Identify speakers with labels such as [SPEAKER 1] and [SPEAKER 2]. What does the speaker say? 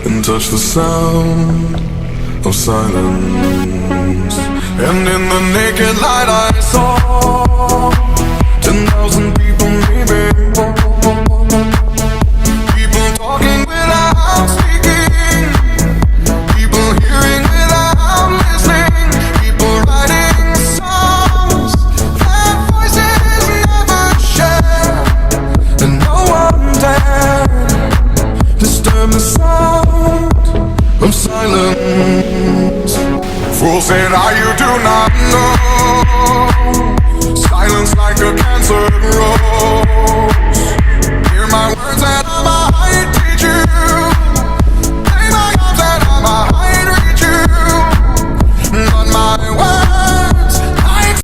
[SPEAKER 1] and touch the sound of silence. And in the naked light I saw 10,000 people, maybe. People talking without speaking, people hearing without listening, people writing songs that voices never share, and no one dared disturb the sound of silence. Fool said, you do not know. Silence like a cancer grows.